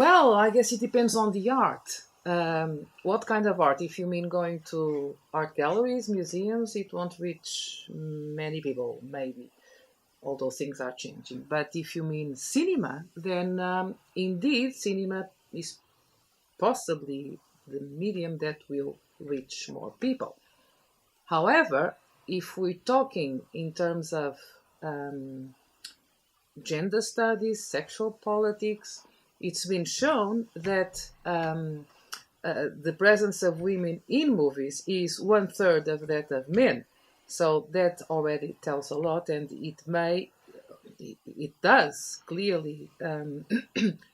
Well, I guess it depends on the art. What kind of art? If you mean going to art galleries, museums, it won't reach many people, maybe, although things are changing. But if you mean cinema, then indeed cinema is possibly the medium that will reach more people. However, if we're talking in terms of gender studies, sexual politics, it's been shown that the presence of women in movies is 1/3 of that of men. So that already tells a lot, and it does clearly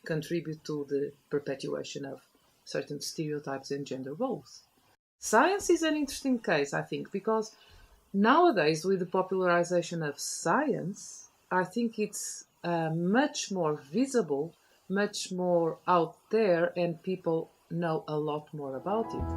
contribute to the perpetuation of certain stereotypes and gender roles. Science is an interesting case, I think, because nowadays, with the popularization of science, I think it's much more visible, much more out there, and people know a lot more about it.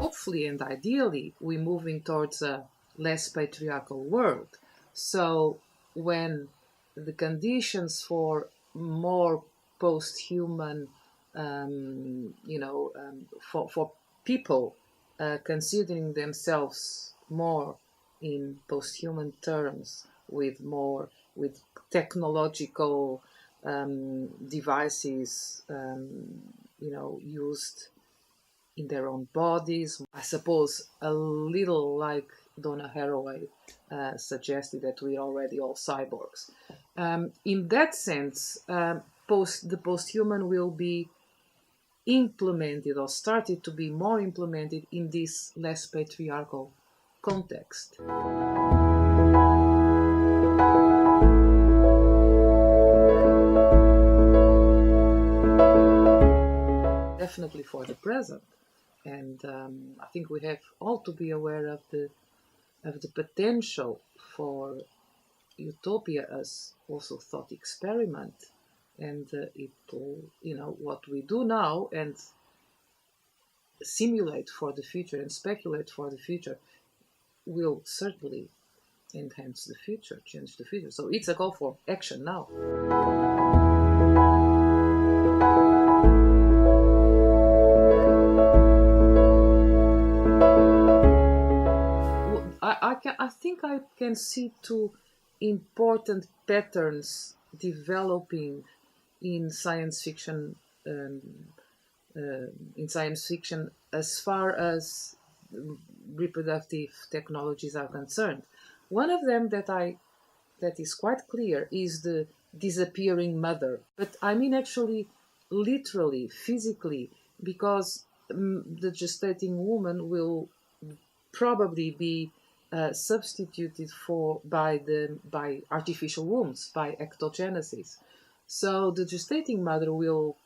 Hopefully and ideally, we're moving towards a less patriarchal world. So when the conditions for more post-human, for people considering themselves more in post-human terms, with technological devices, used in their own bodies. I suppose a little like Donna Haraway suggested, that we're already all cyborgs. In that sense, the post-human will be implemented, or started to be more implemented, in this less patriarchal context. Definitely for the present, and I think we have all to be aware of the potential for utopia as also thought experiment, and what we do now and simulate for the future and speculate for the future will certainly enhance the future, change the future. So it's a call for action now. I think I can see two important patterns developing in science fiction. As far as reproductive technologies are concerned. One of them that is quite clear is the disappearing mother. But I mean actually literally, physically, because the gestating woman will probably be substituted by artificial wombs, by ectogenesis. So the gestating mother will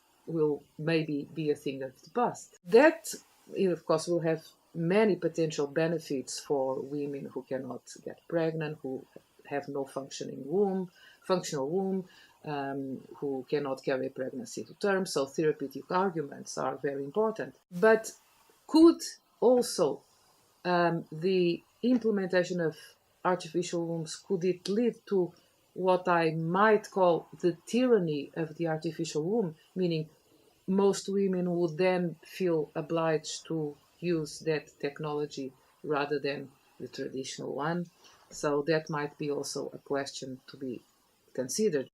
maybe be a thing of the past. That, of course, will have many potential benefits for women who cannot get pregnant, who have no functional womb, who cannot carry a pregnancy to term. So therapeutic arguments are very important. But could also the implementation of artificial wombs, could it lead to what I might call the tyranny of the artificial womb, meaning most women would then feel obliged to use that technology rather than the traditional one? So that might be also a question to be considered.